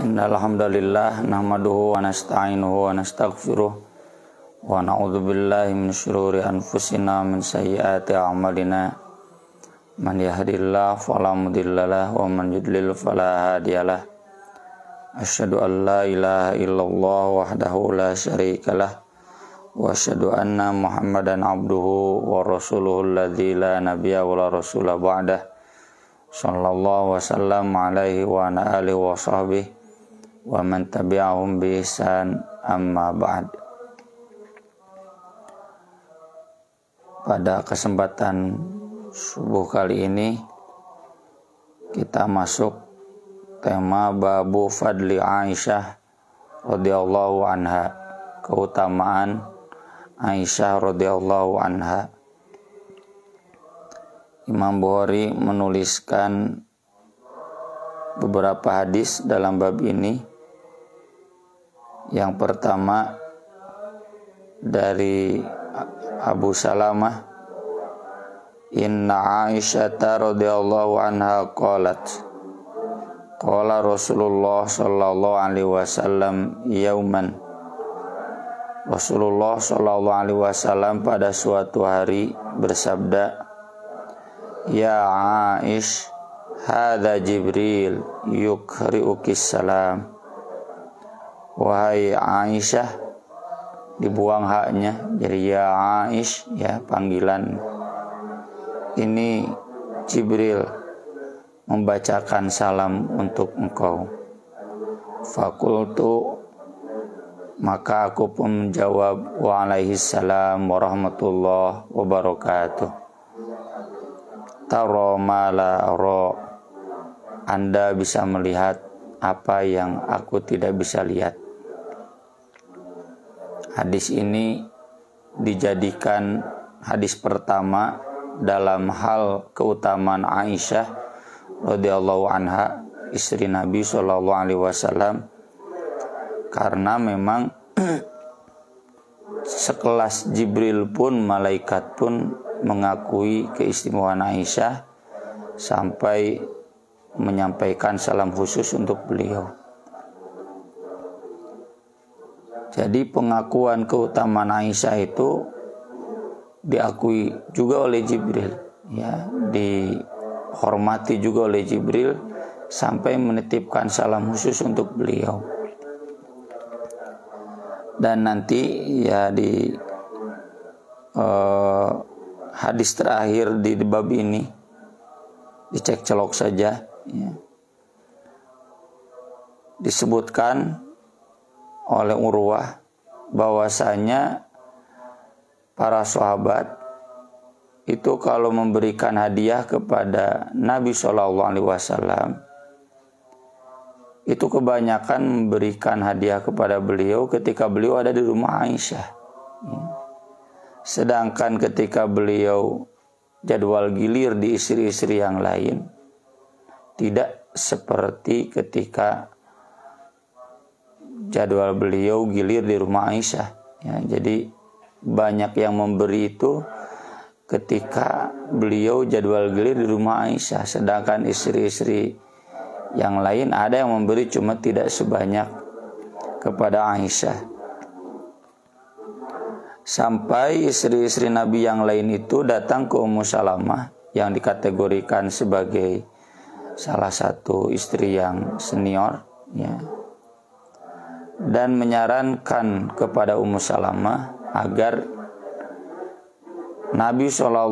Innal hamdalillah nahmaduhu wa nasta'inuhu wa nastaghfiruh wa na'udzu billahi min syururi anfusina min sayyiati a'malina. Man yahdihillahu fala mudhillalah wa man yudlil fala hadiyalah. Asyhadu an la ilaha illallah wahdahu la syarikalah wa asyhadu anna Muhammadan abduhu wa rasuluhu alladzi la nabiyya wa la rasula ba'dah. Sallallahu wasallam alaihi wa ala alihi wa sahbihi wa man tabi'ahum bi ihsan, amma ba'd. Pada kesempatan subuh kali ini kita masuk tema babu fadli Aisyah radhiyallahu anha, keutamaan Aisyah radhiyallahu anha. Imam Bukhari menuliskan beberapa hadis dalam bab ini. Yang pertama dari Abu Salamah, inna Aisyata radhiyallahu anha qalat qala Rasulullah sallallahu alaihi wasallam yauman. Rasulullah sallallahu alaihi wasallam pada suatu hari bersabda, ya Aish, hadza Jibril yukri'ukis salam. Wahai Aisyah, dibuang haknya jadi ya Aish, ya panggilan. Ini Jibril membacakan salam untuk engkau. Fakultu, maka aku pun menjawab, wa alaihi salam warahmatullahi wabarakatuh. Tara ma la ara, Anda bisa melihat apa yang aku tidak bisa lihat. Hadis ini dijadikan hadis pertama dalam hal keutamaan Aisyah radhiyallahu anha, istri Nabi sallallahu alaihi wasallam, karena memang sekelas Jibril pun, malaikat pun mengakui keistimewaan Aisyah sampai menyampaikan salam khusus untuk beliau. Jadi pengakuan keutamaan Aisyah itu diakui juga oleh Jibril, ya, dihormati juga oleh Jibril sampai menitipkan salam khusus untuk beliau. Dan nanti ya di hadis terakhir di bab ini dicek celok saja, ya, disebutkan oleh Urwah bahwasanya para sahabat itu kalau memberikan hadiah kepada Nabi SAW itu kebanyakan memberikan hadiah kepada beliau ketika beliau ada di rumah Aisyah, ya. Sedangkan ketika beliau jadwal gilir di istri-istri yang lain, tidak seperti ketika jadwal beliau gilir di rumah Aisyah, ya. Jadi banyak yang memberi itu ketika beliau jadwal gilir di rumah Aisyah, sedangkan istri-istri yang lain ada yang memberi cuma tidak sebanyak kepada Aisyah. Sampai istri-istri Nabi yang lain itu datang ke Ummu Salamah yang dikategorikan sebagai salah satu istri yang senior, ya, dan menyarankan kepada Ummu Salamah agar Nabi SAW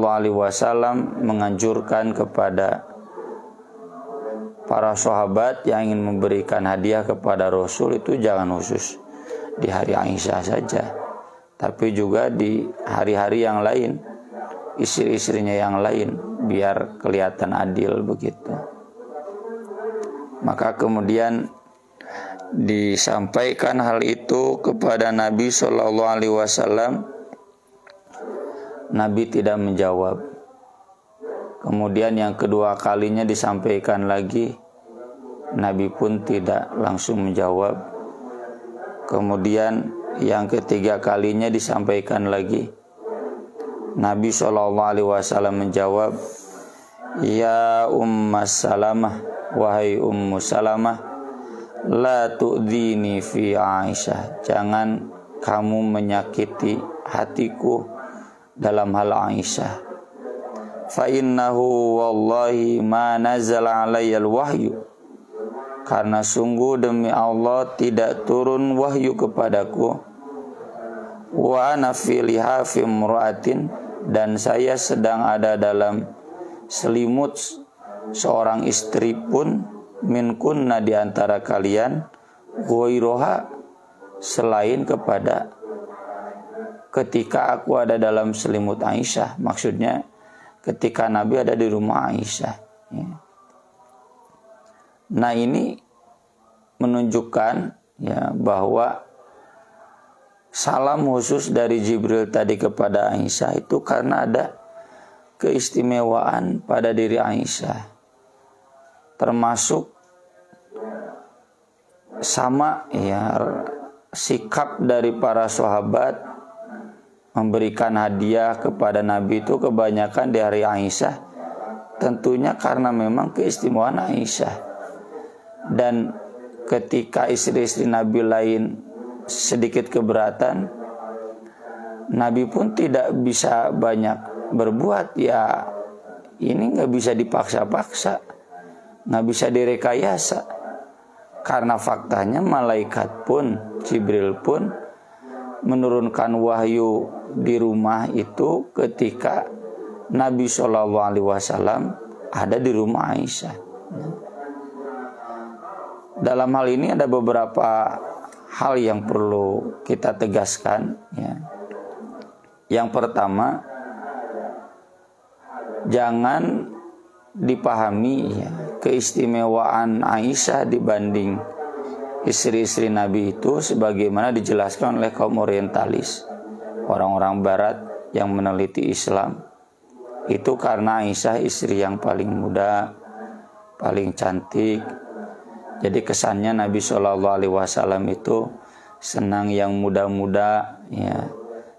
menganjurkan kepada para sahabat yang ingin memberikan hadiah kepada Rasul itu jangan khusus di hari Aisyah saja, tapi juga di hari-hari yang lain, istri-istrinya yang lain, biar kelihatan adil begitu. Maka kemudian disampaikan hal itu kepada Nabi Shallallahu Alaihi Wasallam. Nabi tidak menjawab. Kemudian yang kedua kalinya disampaikan lagi, Nabi pun tidak langsung menjawab. Kemudian yang ketiga kalinya disampaikan lagi, Nabi Shallallahu Alaihi Wasallam menjawab, ya Ummu Salamah, wahai Ummu Salamah, la tu'dhini fi Aisyah, jangan kamu menyakiti hatiku dalam hal Aisyah. Fa innahu wallahi ma nazala alayyal wahyu, karena sungguh demi Allah tidak turun wahyu kepadaku. Wa ana fi lihafi imra'atin, dan saya sedang ada dalam selimut seorang istri pun, min kunna, di antara kalian, ghairoha, selain kepada ketika aku ada dalam selimut Aisyah. Maksudnya ketika Nabi ada di rumah Aisyah, ya. Nah, ini menunjukkan, ya, bahwa salam khusus dari Jibril tadi kepada Aisyah itu karena ada keistimewaan pada diri Aisyah, termasuk sama, ya, sikap dari para sahabat memberikan hadiah kepada Nabi itu kebanyakan di hari Aisyah, tentunya karena memang keistimewaan Aisyah. Dan ketika istri-istri Nabi lain sedikit keberatan, Nabi pun tidak bisa banyak berbuat, ya ini nggak bisa dipaksa-paksa, nggak bisa direkayasa, karena faktanya malaikat pun, Jibril pun menurunkan wahyu di rumah itu ketika Nabi SAW ada di rumah Aisyah. Dalam hal ini ada beberapa hal yang perlu kita tegaskan, ya. Yang pertama, jangan dipahami, ya, keistimewaan Aisyah dibanding istri-istri Nabi itu sebagaimana dijelaskan oleh kaum orientalis, orang-orang barat yang meneliti Islam, itu karena Aisyah istri yang paling muda, paling cantik. Jadi kesannya Nabi SAW itu senang yang muda-muda, ya.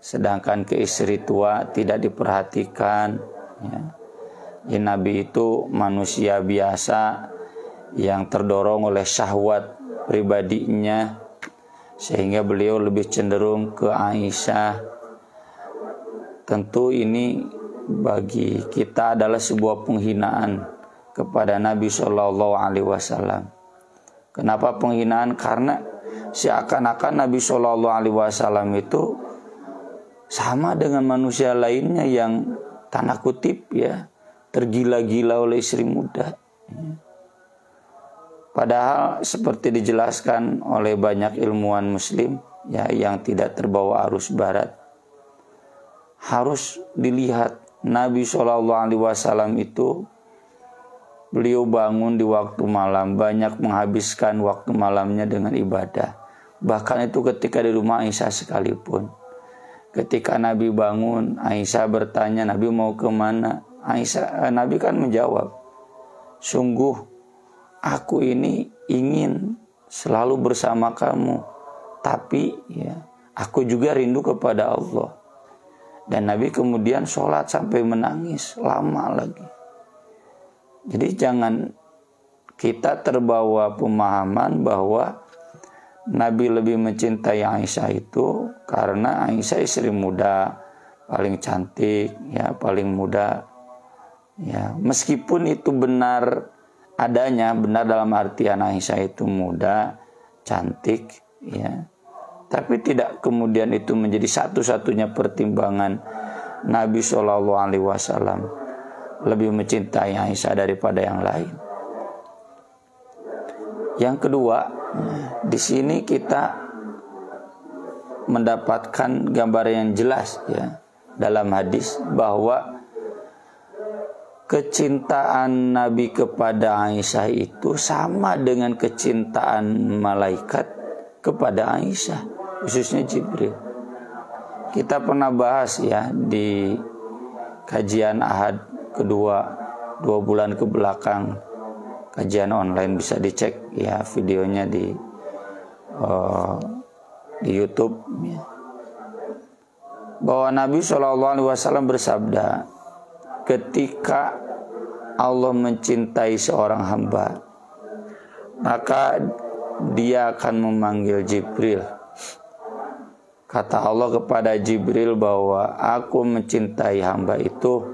Sedangkan ke istri tua tidak diperhatikan, ya. Jadi Nabi itu manusia biasa yang terdorong oleh syahwat pribadinya, sehingga beliau lebih cenderung ke Aisyah. Tentu ini bagi kita adalah sebuah penghinaan kepada Nabi SAW. Kenapa penghinaan? Karena seakan-akan Nabi SAW itu sama dengan manusia lainnya yang tanda kutip, ya, tergila-gila oleh istri muda. Padahal seperti dijelaskan oleh banyak ilmuwan muslim, ya, yang tidak terbawa arus barat, harus dilihat Nabi SAW itu beliau bangun di waktu malam, banyak menghabiskan waktu malamnya dengan ibadah. Bahkan itu ketika di rumah Aisyah sekalipun. Ketika Nabi bangun, Aisyah bertanya, Nabi mau kemana? Nabi kan menjawab, sungguh aku ini ingin selalu bersama kamu, tapi, ya, aku juga rindu kepada Allah. Dan Nabi kemudian sholat sampai menangis lama lagi. Jadi jangan kita terbawa pemahaman bahwa Nabi lebih mencintai Aisyah itu karena Aisyah istri muda, paling cantik, ya, paling muda, ya. Meskipun itu benar adanya, benar dalam artian Aisyah itu muda, cantik, ya, tapi tidak kemudian itu menjadi satu-satunya pertimbangan Nabi SAW lebih mencintai Aisyah daripada yang lain. Yang kedua, di sini kita mendapatkan gambaran yang jelas, ya, dalam hadis bahwa kecintaan Nabi kepada Aisyah itu sama dengan kecintaan malaikat kepada Aisyah, khususnya Jibril. Kita pernah bahas, ya, di kajian Ahad kedua 2 bulan ke belakang, kajian online, bisa dicek, ya, videonya di YouTube, ya. Bahwa Nabi SAW bersabda, ketika Allah mencintai seorang hamba, maka dia akan memanggil Jibril. Kata Allah kepada Jibril bahwa aku mencintai hamba itu,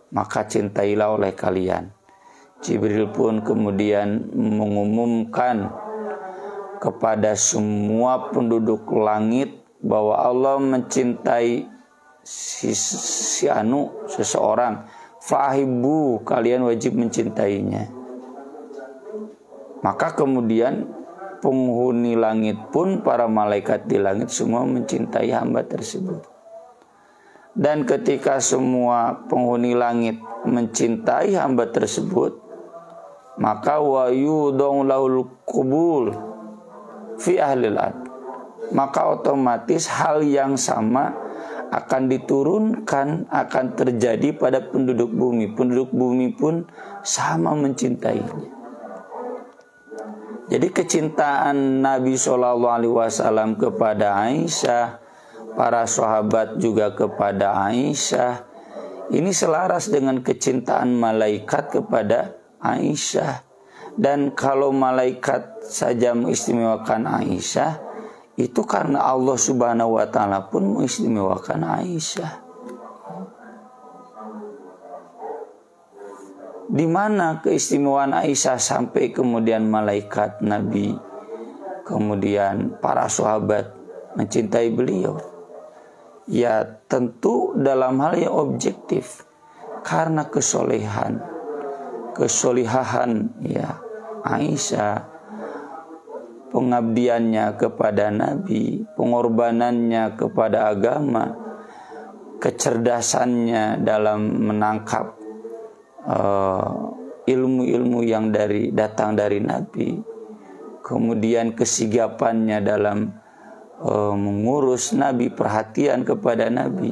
maka cintailah oleh kalian. Jibril pun kemudian mengumumkan kepada semua penduduk langit bahwa Allah mencintai si anu, seseorang. Fahibu, kalian wajib mencintainya. Maka kemudian penghuni langit pun, para malaikat di langit semua mencintai hamba tersebut. Dan ketika semua penghuni langit mencintai hamba tersebut, maka wa yudong lahul qubul fi ahlil ard, maka otomatis hal yang sama akan diturunkan, akan terjadi pada penduduk bumi. Penduduk bumi pun sama mencintainya. Jadi kecintaan Nabi SAW kepada Aisyah, para sahabat juga kepada Aisyah, ini selaras dengan kecintaan malaikat kepada Aisyah. Dan kalau malaikat saja mengistimewakan Aisyah, itu karena Allah Subhanahu wa Ta'ala pun mengistimewakan Aisyah. Di mana keistimewaan Aisyah sampai kemudian malaikat, Nabi, kemudian para sahabat mencintai beliau? Ya tentu dalam hal yang objektif, karena kesolehan, kesolihahan ya Aisyah, pengabdiannya kepada Nabi, pengorbanannya kepada agama, kecerdasannya dalam menangkap ilmu-ilmu yang datang dari Nabi, kemudian kesigapannya dalam mengurus Nabi, perhatian kepada Nabi,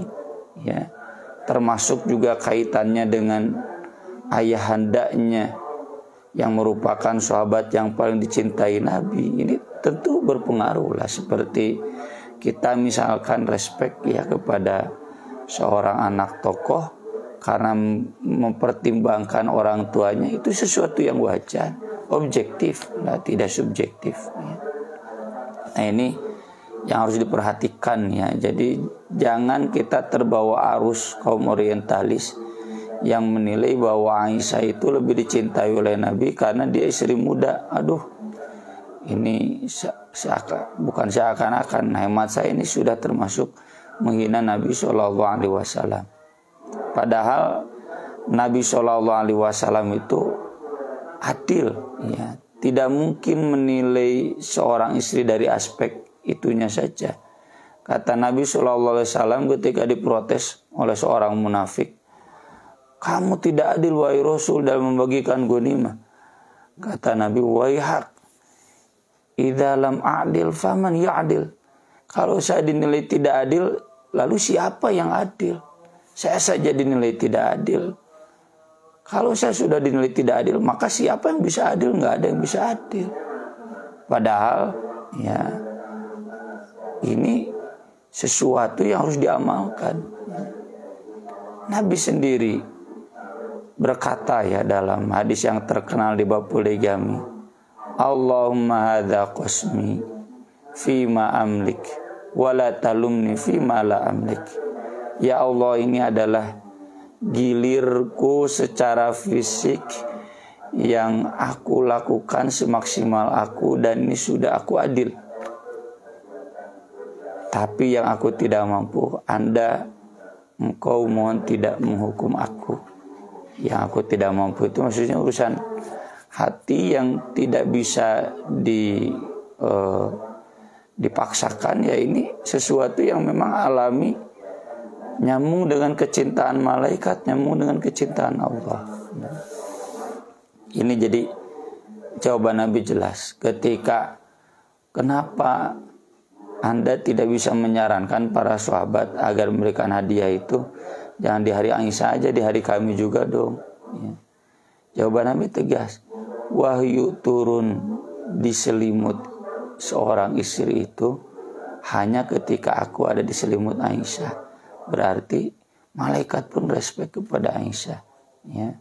ya, termasuk juga kaitannya dengan ayahandanya yang merupakan sahabat yang paling dicintai Nabi. Ini tentu berpengaruh lah, seperti kita misalkan respect ya kepada seorang anak tokoh karena mempertimbangkan orang tuanya, itu sesuatu yang wajar, objektif, nah, tidak subjektif ya. Nah ini yang harus diperhatikan ya. Jadi jangan kita terbawa arus kaum orientalis yang menilai bahwa Aisyah itu lebih dicintai oleh Nabi karena dia istri muda. Aduh, ini bukan seakan-akan, hemat saya ini sudah termasuk menghina Nabi SAW. Padahal Nabi SAW itu adil, ya. Tidak mungkin menilai seorang istri dari aspek itunya saja. Kata Nabi SAW ketika diprotes oleh seorang munafik, kamu tidak adil wahai Rasul dalam membagikan ghanimah. Kata Nabi, waihak, idza lam a'dil faman ya'dil. Kalau saya dinilai tidak adil, lalu siapa yang adil? Saya saja dinilai tidak adil. Kalau saya sudah dinilai tidak adil, maka siapa yang bisa adil? Nggak ada yang bisa adil. Padahal ya ini sesuatu yang harus diamalkan. Nabi sendiri berkata ya dalam hadis yang terkenal di bab poligami, Allahumma hadza qasmi fima amlik wala talumni fima la amlik. Ya Allah, ini adalah gilirku secara fisik yang aku lakukan semaksimal aku, dan ini sudah aku adil. Tapi yang aku tidak mampu, engkau mohon tidak menghukum aku. Yang aku tidak mampu itu maksudnya urusan hati yang tidak bisa dipaksakan. Ya ini sesuatu yang memang alami, nyambung dengan kecintaan malaikat, nyambung dengan kecintaan Allah. Ini jadi jawaban Nabi jelas. Ketika kenapa Anda tidak bisa menyarankan para sahabat agar memberikan hadiah itu jangan di hari Aisyah aja, di hari kami juga dong ya. Jawaban Nabi tegas, wahyu turun di selimut seorang istri itu hanya ketika aku ada di selimut Aisyah. Berarti malaikat pun respect kepada Aisyah ya.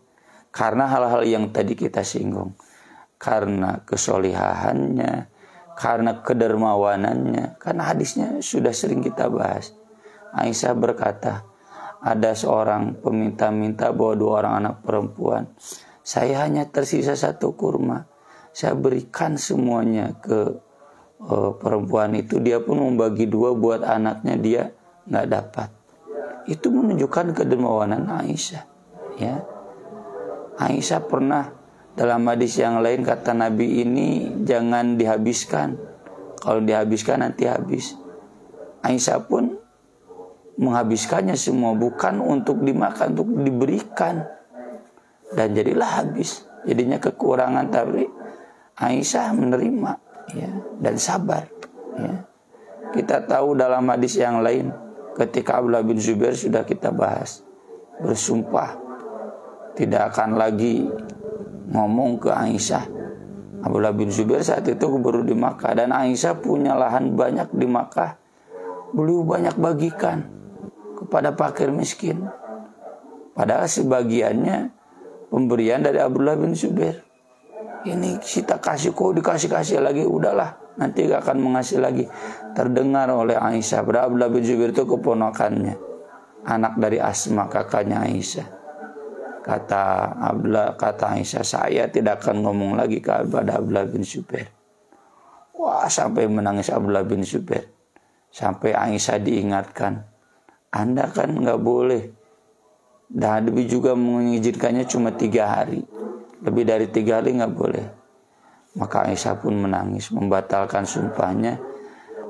Karena hal-hal yang tadi kita singgung, karena kesolihahannya, karena kedermawanannya. Karena hadisnya sudah sering kita bahas. Aisyah berkata, ada seorang peminta-minta bawa 2 orang anak perempuan. Saya hanya tersisa 1 kurma. Saya berikan semuanya ke perempuan itu. Dia pun membagi 2 buat anaknya, dia nggak dapat. Itu menunjukkan kedermawanan Aisyah. Ya, Aisyah pernah dalam hadis yang lain kata Nabi, ini jangan dihabiskan. Kalau dihabiskan nanti habis. Aisyah pun menghabiskannya semua, bukan untuk dimakan, untuk diberikan. Dan jadilah habis. Jadinya kekurangan, tapi Aisyah menerima, ya, dan sabar. Ya. Kita tahu dalam hadis yang lain, ketika Abdullah bin Zubair sudah kita bahas, bersumpah tidak akan lagi ngomong ke Aisyah. Abdullah bin Zubair saat itu baru di Makkah, dan Aisyah punya lahan banyak di Makkah. Beliau banyak bagikan kepada fakir miskin. Padahal sebagiannya pemberian dari Abdullah bin Zubair. Ini kita kasih, kok dikasih-kasih lagi, udahlah nanti gak akan mengasih lagi. Terdengar oleh Aisyah. Padahal Abdullah bin Zubair itu keponakannya, anak dari Asma, kakaknya Aisyah. Kata Aisyah, saya tidak akan ngomong lagi kepada Abdullah bin Zubair. Wah, sampai menangis Abdullah bin Zubair. Sampai Aisyah diingatkan, Anda kan gak boleh. Dan Nabi juga mengizinkannya cuma 3 hari. Lebih dari 3 hari gak boleh. Maka Aisyah pun menangis, membatalkan sumpahnya.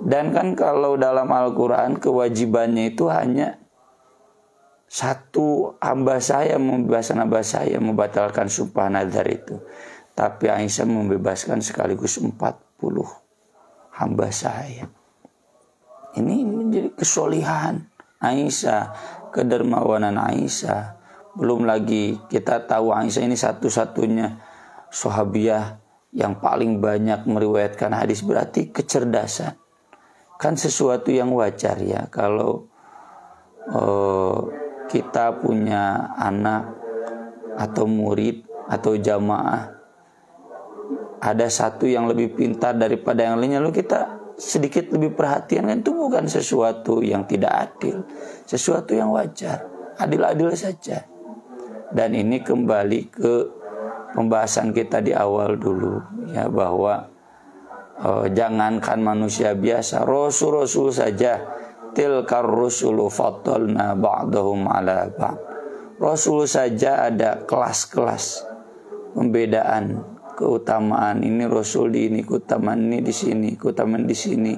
Dan kan kalau dalam Al-Quran kewajibannya itu hanya 1 hamba saya, membebaskan hamba saya, membatalkan sumpah nazar itu. Tapi Aisyah membebaskan sekaligus 40 hamba saya. Ini menjadi kesolihan Aisyah, kedermawanan Aisyah. Belum lagi kita tahu Aisyah ini satu-satunya sahabiah yang paling banyak meriwayatkan hadis, berarti kecerdasan. Kan sesuatu yang wajar ya kalau kita punya anak atau murid atau jamaah, ada satu yang lebih pintar daripada yang lainnya, lalu kita sedikit lebih perhatian, kan itu bukan sesuatu yang tidak adil, sesuatu yang wajar, adil-adil saja. Dan ini kembali ke pembahasan kita di awal dulu ya, bahwa jangankan manusia biasa, rasul-rasul saja, tilkar rusulu faddalna ba'dahum ala ba'd. Rasul saja ada kelas-kelas pembedaan, keutamaan. Ini rasul di ini, keutamaan ini di sini, keutamaan di sini.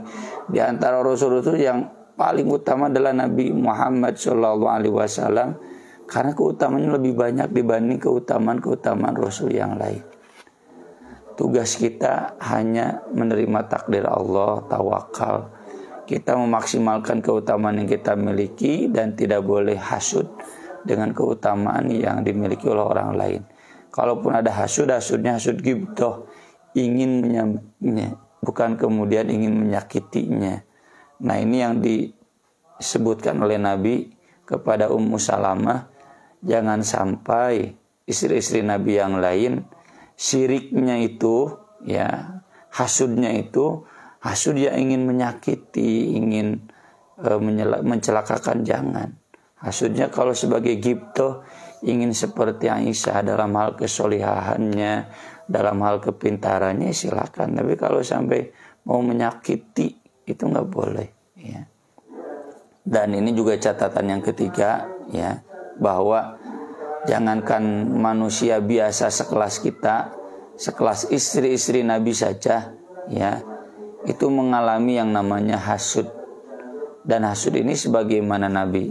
Di antara rasul itu yang paling utama adalah Nabi Muhammad SAW, karena keutamaannya lebih banyak dibanding keutamaan rasul yang lain. Tugas kita hanya menerima takdir Allah, tawakal. Kita memaksimalkan keutamaan yang kita miliki dan tidak boleh hasud dengan keutamaan yang dimiliki oleh orang lain. Kalaupun ada hasudnya hasud ghibthah, ingin bukan kemudian ingin menyakitinya. Nah, ini yang disebutkan oleh Nabi kepada Ummu Salamah, jangan sampai istri-istri Nabi yang lain syiriknya itu ya, hasudnya itu hasud yang ingin menyakiti, ingin mencelakakan, jangan. Hasudnya kalau sebagai ghibthah, ingin seperti Aisyah dalam hal kesolihahannya, dalam hal kepintarannya, silakan. Tapi kalau sampai mau menyakiti, itu nggak boleh. Ya. Dan ini juga catatan yang ketiga, ya, bahwa jangankan manusia biasa sekelas kita, sekelas istri-istri Nabi saja, ya, itu mengalami yang namanya hasud. Dan hasud ini sebagaimana Nabi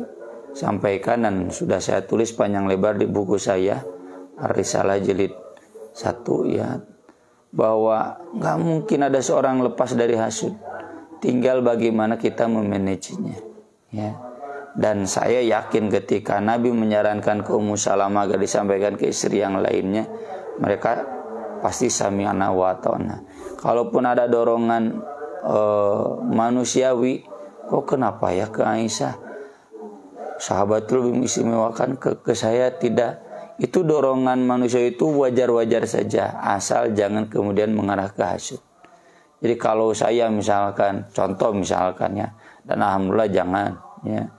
sampaikan dan sudah saya tulis panjang lebar di buku saya Ar-Risalah jilid 1, ya, bahwa nggak mungkin ada seorang lepas dari hasud, tinggal bagaimana kita memanagenya, ya. Dan saya yakin ketika Nabi menyarankan ke Ummu Salamah agar disampaikan ke istri yang lainnya, mereka pasti sami'na wa ta'na. Kalaupun ada dorongan manusiawi, kok kenapa ya ke Aisyah, sahabat itu lebih mengistimewakan, ke saya tidak. Itu dorongan manusia itu wajar-wajar saja, asal jangan kemudian mengarah ke hasud. Jadi kalau saya misalkan, contoh misalkan ya, dan alhamdulillah jangan ya,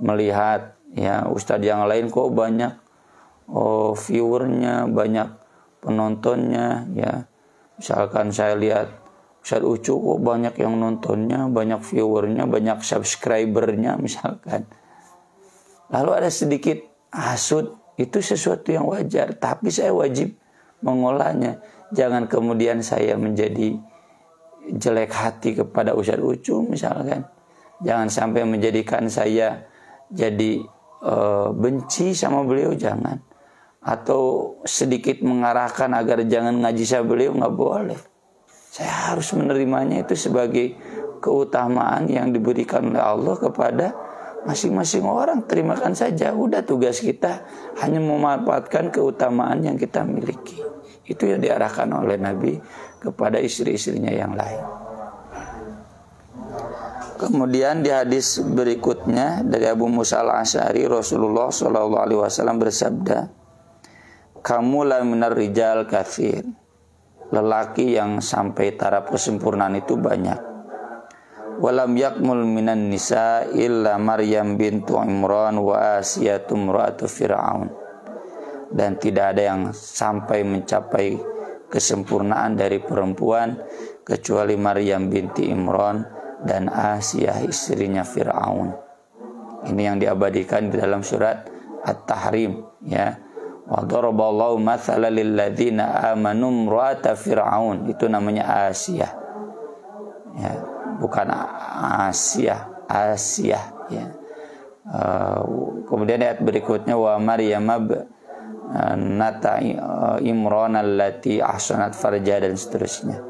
melihat ya ustadz yang lain kok banyak viewernya, banyak penontonnya ya. Misalkan saya lihat Ustadz Ucu kok banyak yang nontonnya, banyak viewernya, banyak subscribernya misalkan. Lalu ada sedikit hasud, itu sesuatu yang wajar, tapi saya wajib mengolahnya. Jangan kemudian saya menjadi jelek hati kepada Ustadz Ucu misalkan. Jangan sampai menjadikan saya jadi benci sama beliau, jangan. Atau sedikit mengarahkan agar jangan ngaji sama beliau, nggak boleh. Saya harus menerimanya itu sebagai keutamaan yang diberikan oleh Allah kepada masing-masing orang. Terimakan saja, udah tugas kita hanya memanfaatkan keutamaan yang kita miliki. Itu yang diarahkan oleh Nabi kepada istri-istrinya yang lain. Kemudian di hadis berikutnya dari Abu Musa al-Asy'ari, Rasulullah SAW bersabda, kamu la minar rijal katsir. Lelaki yang sampai taraf kesempurnaan itu banyak. Walam yakmul minan nisa illa Maryam bintu Imran wa Asiyatu imra'atu Fir'aun. Dan tidak ada yang sampai mencapai kesempurnaan dari perempuan kecuali Maryam binti Imran dan Asiyah istrinya Fir'aun. Ini yang diabadikan di dalam surat At-Tahrim ya. Wa daraballahu mathalan lil ladzina amanu imra'ata Fir'aun. Itu namanya Asiyah. Ya, bukan Asiyah, Asiyah ya. Kemudian ayat berikutnya wa Maryam nata Imran allati ahsanat farja dan seterusnya.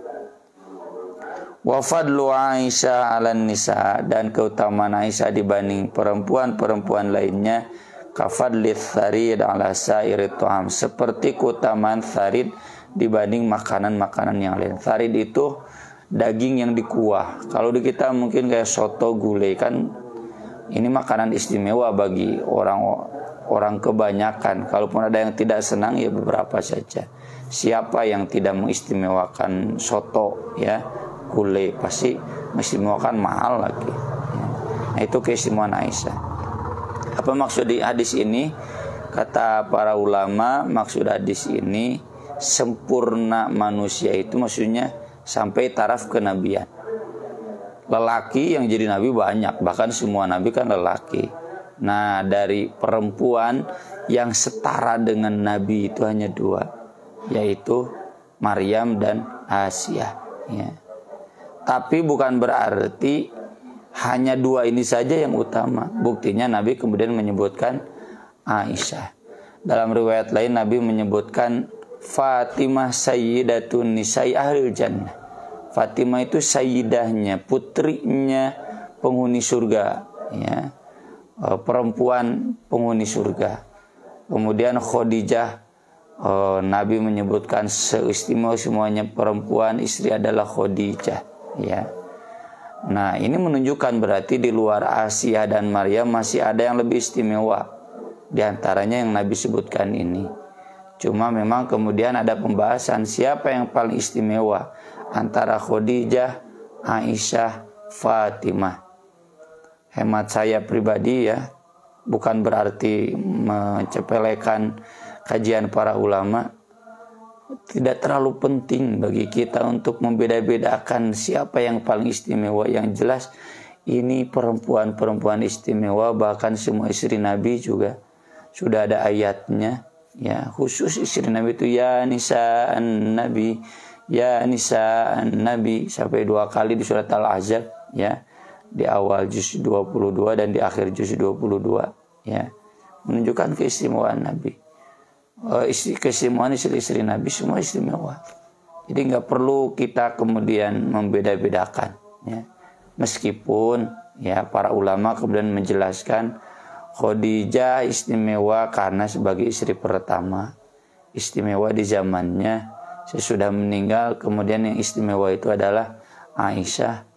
Wa fadlu Aisyah 'alan nisa, dan keutamaan Aisyah dibanding perempuan-perempuan lainnya kafadli tsarid 'ala sairi tu'am, seperti keutamaan tsarid dibanding makanan-makanan yang lain. Tsarid itu daging yang dikuah. Kalau di kita mungkin kayak soto, gulai, kan ini makanan istimewa bagi orang kebanyakan. Kalaupun ada yang tidak senang ya beberapa saja. Siapa yang tidak mengistimewakan soto ya, gulai, pasti mengistimewakan mahal lagi ya. Nah, itu keistimewaan Aisyah. Apa maksud di hadis ini? Kata para ulama, maksud hadis ini sempurna manusia itu maksudnya sampai taraf kenabian. Lelaki yang jadi nabi banyak, bahkan semua nabi kan lelaki. Nah, dari perempuan yang setara dengan nabi itu hanya dua, yaitu Maryam dan Asiyah ya. Tapi bukan berarti hanya dua ini saja yang utama. Buktinya Nabi kemudian menyebutkan Aisyah. Dalam riwayat lain Nabi menyebutkan Fatimah sayyidatun nisa'i ahlil jannah. Fatimah itu sayyidahnya, putrinya penghuni surga ya. Perempuan penghuni surga. Kemudian Khadijah, Nabi menyebutkan seistimewa semuanya perempuan istri adalah Khadijah ya. Nah, ini menunjukkan berarti di luar Asiyah dan Maryam masih ada yang lebih istimewa. Di antaranya yang Nabi sebutkan ini. Cuma memang kemudian ada pembahasan siapa yang paling istimewa antara Khadijah, Aisyah, Fatimah. Hemat saya pribadi ya, bukan berarti mencepelekan kajian para ulama. Tidak terlalu penting bagi kita untuk membeda-bedakan siapa yang paling istimewa. Yang jelas ini perempuan-perempuan istimewa, bahkan semua istri Nabi juga sudah ada ayatnya ya. Khusus istri Nabi itu ya nisa'an Nabi, ya nisa'an Nabi, sampai 2 kali di surat Al-Ahzab ya. Di awal juz 22 dan di akhir juz 22 ya. Menunjukkan keistimewaan Nabi. Keistimewaan istri-istri Nabi semua istimewa. Jadi nggak perlu kita kemudian membeda-bedakan ya. Meskipun ya para ulama kemudian menjelaskan Khadijah istimewa karena sebagai istri pertama, istimewa di zamannya. Sesudah meninggal kemudian yang istimewa itu adalah Aisyah.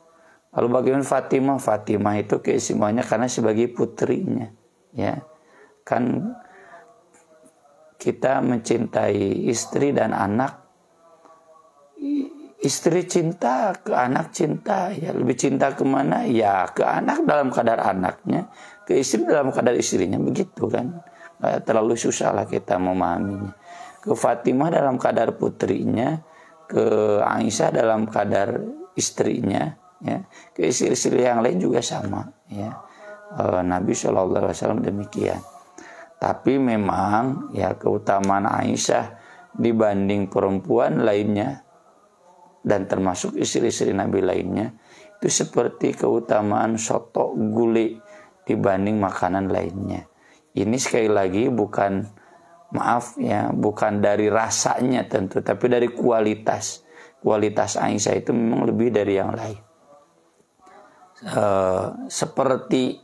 Lalu bagaimana Fatimah? Fatimah itu keistimewaannya karena sebagai putrinya ya. Kan kita mencintai istri dan anak istri cinta, ke anak cinta. Ya, lebih cinta kemana? Ya ke anak dalam kadar anaknya, ke istri dalam kadar istrinya, begitu kan. Terlalu susah lah kita memahaminya. Ke Fatimah dalam kadar putrinya, ke Aisyah dalam kadar istrinya, ya. Ke istri-istri yang lain juga sama, ya. Nabi SAW demikian. Tapi memang ya keutamaan Aisyah dibanding perempuan lainnya dan termasuk istri-istri Nabi lainnya itu seperti keutamaan soto gulai dibanding makanan lainnya. Ini sekali lagi bukan, maaf ya, bukan dari rasanya tentu, tapi dari kualitas. Kualitas Aisyah itu memang lebih dari yang lain. Seperti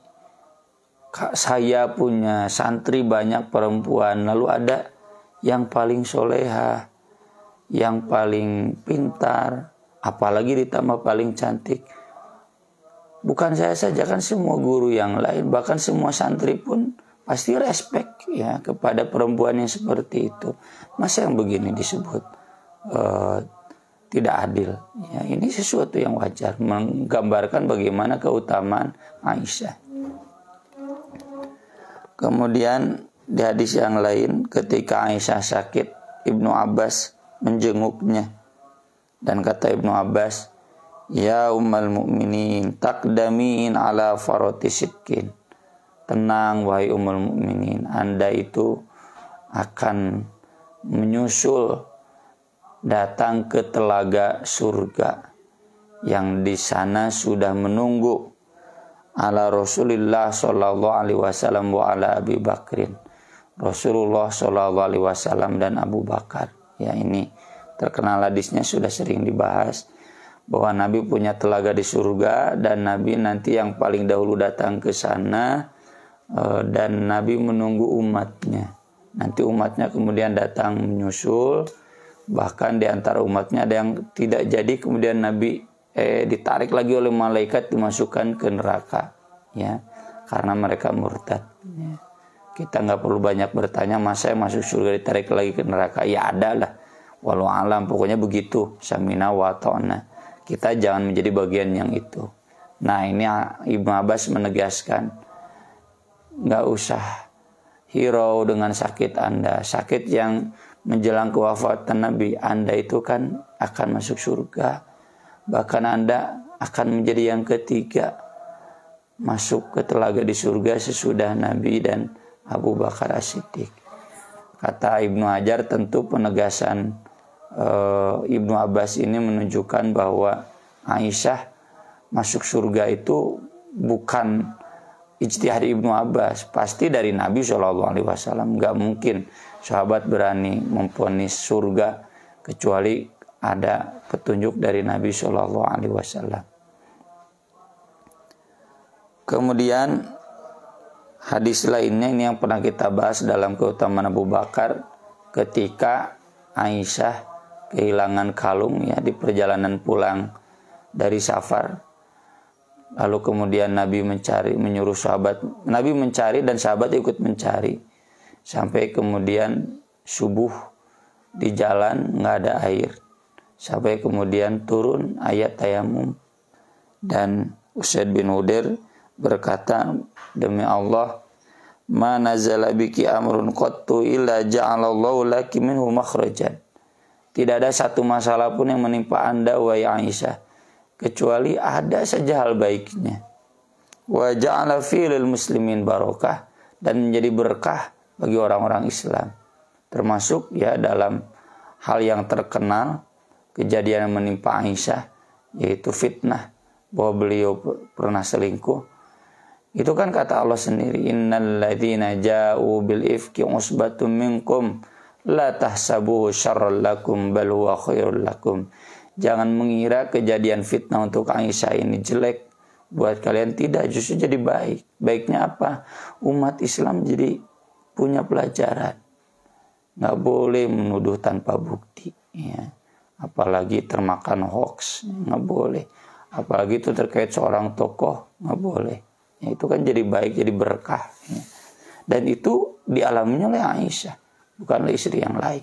saya punya santri banyak perempuan, lalu ada yang paling soleha, yang paling pintar, apalagi ditambah paling cantik. Bukan saya saja, kan semua guru yang lain, bahkan semua santri pun pasti respect ya kepada perempuan yang seperti itu. Masa yang begini disebut tidak adil? Ya, ini sesuatu yang wajar, menggambarkan bagaimana keutamaan Aisyah. Kemudian di hadis yang lain, ketika Aisyah sakit, Ibnu Abbas menjenguknya. Dan kata Ibnu Abbas, "Ya ummal mu'minin, taqdamin ala faroti sidqin." Tenang wahai ummul mukminin, Anda itu akan menyusul datang ke telaga surga yang di sana sudah menunggu ala Rasulullah sallallahu alaihi wasallam wa ala Abi Bakrin. Rasulullah sallallahu alaihi wasallam dan Abu Bakar. Ya, ini terkenal hadisnya, sudah sering dibahas bahwa Nabi punya telaga di surga dan Nabi nanti yang paling dahulu datang ke sana, dan Nabi menunggu umatnya. Nanti umatnya kemudian datang menyusul, bahkan di antara umatnya ada yang tidak jadi, kemudian Nabi ditarik lagi oleh malaikat dimasukkan ke neraka, ya, karena mereka murtad. Ya. Kita nggak perlu banyak bertanya, masa yang masuk surga ditarik lagi ke neraka? Ya ada lah, walau alam, pokoknya begitu. Samina wa ta'na. Kita jangan menjadi bagian yang itu. Nah, ini Ibnu Abbas menegaskan, nggak usah hirau dengan sakit Anda. Sakit yang menjelang kewafatan Nabi, Anda itu kan akan masuk surga. Bahkan Anda akan menjadi yang ketiga masuk ke telaga di surga sesudah Nabi dan Abu Bakar As-Siddiq. Kata Ibnu Hajar, tentu penegasan Ibnu Abbas ini menunjukkan bahwa Aisyah masuk surga itu bukan ijtihad Ibnu Abbas, pasti dari Nabi SAW. Gak mungkin sahabat berani memvonis surga kecuali ada petunjuk dari Nabi SAW. Kemudian hadis lainnya ini yang pernah kita bahas dalam keutamaan Abu Bakar, ketika Aisyah kehilangan kalung ya di perjalanan pulang dari safar. Lalu kemudian Nabi menyuruh sahabat, Nabi mencari dan sahabat ikut mencari. Sampai kemudian subuh di jalan nggak ada air. Sampai kemudian turun ayat tayamum. Dan Usaid bin Hudair berkata, demi Allah, ma nazala biki amrun qattu illa ja'alallahu laki minhu makhrajan. Tidak ada satu masalah pun yang menimpa Anda wahai Aisyah, kecuali ada saja hal baiknya. Wa ja'ala fil muslimin barakah, dan menjadi berkah bagi orang-orang Islam. Termasuk ya dalam hal yang terkenal kejadian yang menimpa Aisyah, yaitu fitnah bahwa beliau pernah selingkuh. Itu kan kata Allah sendiri, innal ladzina ja'u bil ifki usbatum minkum la tahsabuhu syarral lakum bal huwa khairul lakum. Jangan mengira kejadian fitnah untuk Aisyah ini jelek buat kalian, tidak, justru jadi baik. Baiknya apa? Umat Islam jadi punya pelajaran. Nggak boleh menuduh tanpa bukti, ya. Apalagi termakan hoax, nggak boleh. Apalagi itu terkait seorang tokoh, nggak boleh. Ya, itu kan jadi baik, jadi berkah. Ya. Dan itu dialaminya oleh Aisyah, bukan oleh istri yang lain.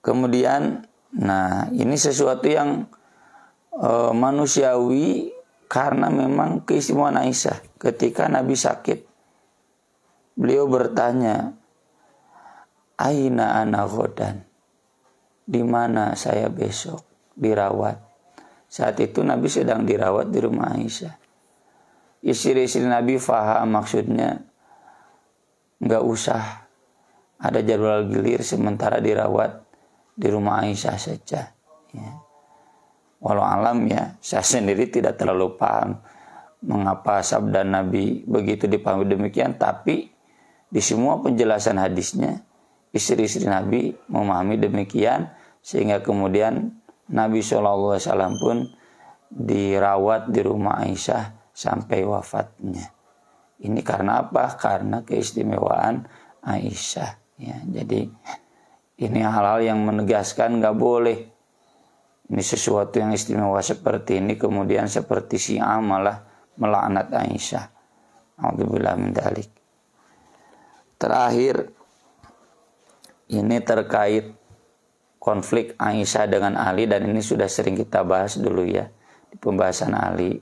Kemudian Nah, ini sesuatu yang manusiawi karena memang keistimewaan Aisyah. Ketika Nabi sakit, beliau bertanya, "Aina ana ghadan?" Di mana saya besok dirawat? Saat itu Nabi sedang dirawat di rumah Aisyah. Istri-istri Nabi faham maksudnya, nggak usah ada jadwal gilir sementara dirawat di rumah Aisyah saja. Ya. Walau alam ya, saya sendiri tidak terlalu paham mengapa sabda Nabi begitu dipahami demikian. Tapi di semua penjelasan hadisnya, istri-istri Nabi memahami demikian, sehingga kemudian Nabi SAW pun dirawat di rumah Aisyah sampai wafatnya. Ini karena apa? Karena keistimewaan Aisyah. Ya, jadi ini hal-hal yang menegaskan nggak boleh. Ini sesuatu yang istimewa seperti ini kemudian seperti Syiah malah melaknat Aisyah. A'udzubillah min dzalik. Terakhir, ini terkait konflik Aisyah dengan Ali, dan ini sudah sering kita bahas dulu ya di pembahasan Ali.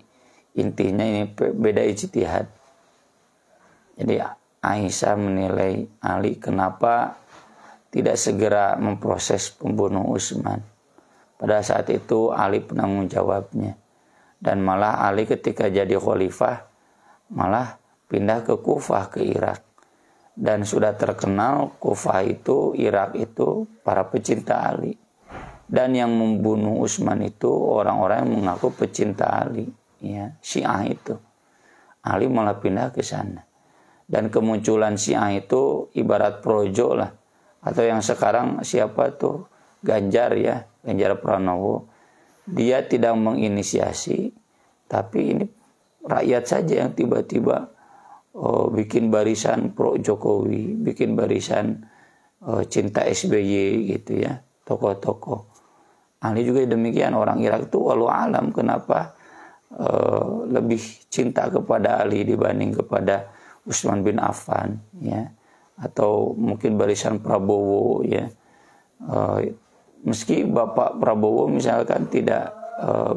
Intinya ini beda ijtihad. Jadi Aisyah menilai Ali kenapa tidak segera memproses pembunuh Utsman. Pada saat itu Ali penanggung jawabnya. Dan malah Ali ketika jadi khalifah malah pindah ke Kufah, ke Irak. Dan sudah terkenal Kufah itu, Irak itu para pecinta Ali. Dan yang membunuh Utsman itu orang-orang yang mengaku pecinta Ali, ya, Syiah itu. Ali malah pindah ke sana. Dan kemunculan Syiah itu ibarat projo lah. Atau yang sekarang siapa tuh? Ganjar ya, Ganjar Pranowo. Dia tidak menginisiasi, tapi ini rakyat saja yang tiba-tiba bikin barisan pro Jokowi, bikin barisan cinta SBY gitu ya, tokoh-tokoh. Ali juga demikian, orang Irak itu walau alam kenapa lebih cinta kepada Ali dibanding kepada Utsman bin Affan ya, atau mungkin barisan Prabowo ya. Meski Bapak Prabowo misalkan tidak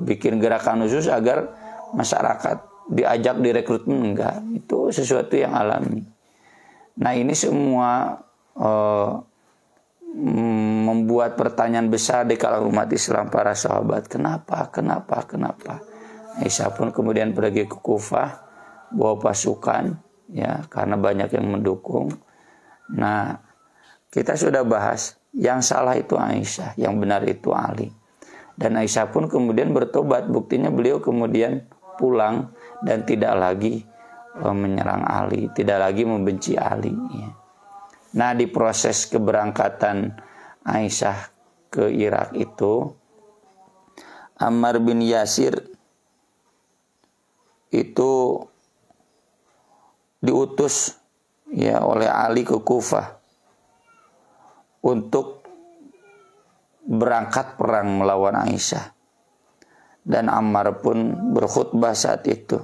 bikin gerakan khusus agar masyarakat diajak direkrutmen, enggak, itu sesuatu yang alami. Nah ini semua membuat pertanyaan besar di kalangan umat Islam, para sahabat, kenapa. Aisyah pun kemudian pergi ke Kufah bawa pasukan ya, karena banyak yang mendukung. Nah kita sudah bahas, yang salah itu Aisyah, yang benar itu Ali. Dan Aisyah pun kemudian bertobat, buktinya beliau kemudian pulang dan tidak lagi menyerang Ali, tidak lagi membenci Ali ya. Nah di proses keberangkatan Aisyah ke Irak itu, Ammar bin Yasir itu diutus ya oleh Ali ke Kufah untuk berangkat perang melawan Aisyah. Dan Ammar pun berkhutbah saat itu,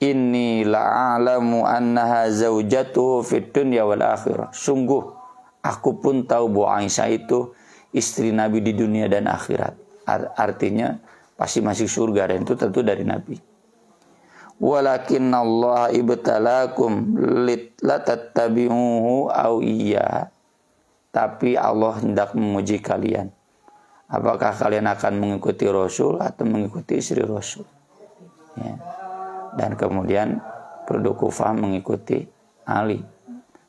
inni la'alamu annaha zaujatuhu fid dunya wal akhirah. Sungguh aku pun tahu bahwa Aisyah itu istri Nabi di dunia dan akhirat. Artinya pasti masih surga, dan itu tentu dari Nabi. Walakinna Allah ibtalakum latattabi'uhu aw iya. Tapi Allah hendak menguji kalian. Apakah kalian akan mengikuti Rasul atau mengikuti istri Rasul? Ya. Dan kemudian penduduk Kufah mengikuti Ali,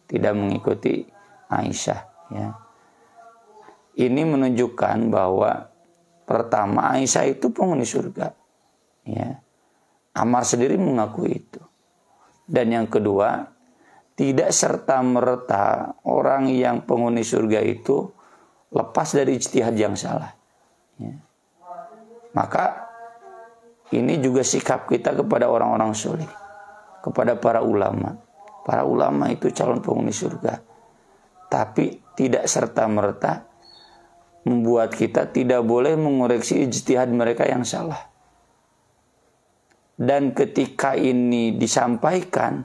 tidak mengikuti Aisyah. Ya. Ini menunjukkan bahwa pertama Aisyah itu penghuni surga. Ya. Ammar sendiri mengaku itu. Dan yang kedua, tidak serta-merta orang yang penghuni surga itu lepas dari ijtihad yang salah. Ya. Maka ini juga sikap kita kepada orang-orang soleh, kepada para ulama. Para ulama itu calon penghuni surga. Tapi tidak serta-merta membuat kita tidak boleh mengoreksi ijtihad mereka yang salah. Dan ketika ini disampaikan,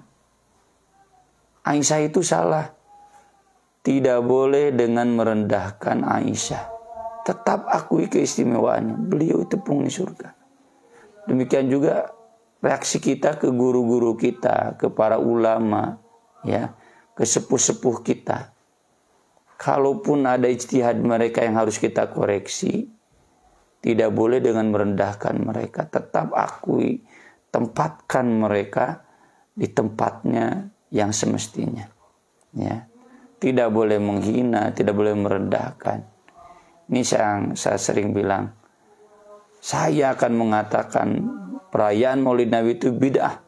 Aisyah itu salah. Tidak boleh dengan merendahkan Aisyah. tetap akui keistimewaannya. Beliau itu penghuni surga. Demikian juga reaksi kita ke guru-guru kita, ke para ulama, ya, ke sepuh-sepuh kita. Kalaupun ada ijtihad mereka yang harus kita koreksi, tidak boleh dengan merendahkan mereka. Tetap akui, tempatkan mereka di tempatnya yang semestinya. Ya. Tidak boleh menghina, tidak boleh merendahkan. Ini saya sering bilang, saya akan mengatakan perayaan Maulid Nabi itu bid'ah.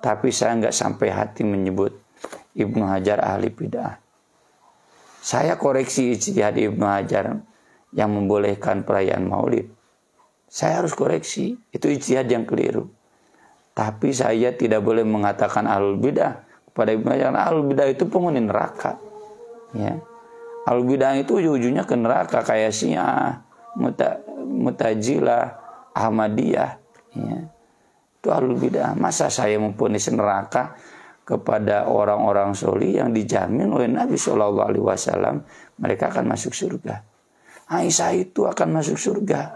Tapi saya nggak sampai hati menyebut Ibnu Hajar ahli bid'ah. Saya koreksi ijtihad Ibnu Hajar yang membolehkan perayaan Maulid. Saya harus koreksi, itu ijtihad yang keliru. Tapi saya tidak boleh mengatakan ahlul bid'ah kepada Ibnu Hajar. Ahlul bid'ah itu penghuni neraka. Ya. Ahlul bid'ah itu ujung-ujungnya ke neraka kayak Syiah, Mu'tazilah, Ahmadiyah. Ya. Itu ahlul bid'ah. Masa saya memvonis neraka kepada orang-orang sholih yang dijamin oleh Nabi SAW mereka akan masuk surga. Aisyah itu akan masuk surga.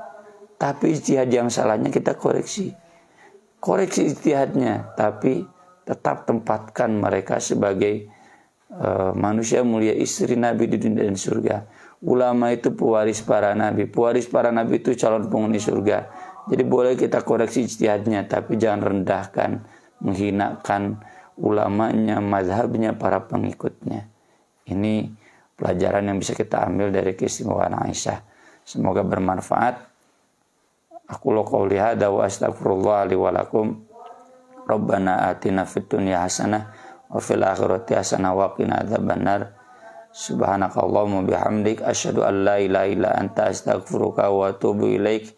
Tapi ijtihad yang salahnya kita koreksi. Koreksi ijtihadnya, tapi tetap tempatkan mereka sebagai manusia mulia, istri Nabi di dunia dan surga. Ulama itu pewaris para nabi. Pewaris para nabi itu calon penghuni surga. Jadi boleh kita koreksi ijtihadnya, tapi jangan rendahkan, menghinakan ulamanya, mazhabnya, para pengikutnya. Ini pelajaran yang bisa kita ambil dari keistimewaan Aisyah. Semoga bermanfaat. Aku qouli hadza wa astaghfirullah li wa lakum. Rabbana atina fid dunya hasanah wa fil akhirati hasanah wa qina adzabannar. Subhanakallahumma bihamdik asyhadu an la ilaha illa anta astaghfiruka wa atubu ilaik.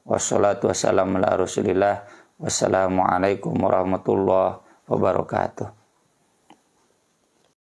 Wassalatu wassalamu ala Rasulillah. Wassalamualaikum warahmatullahi wabarakatuh.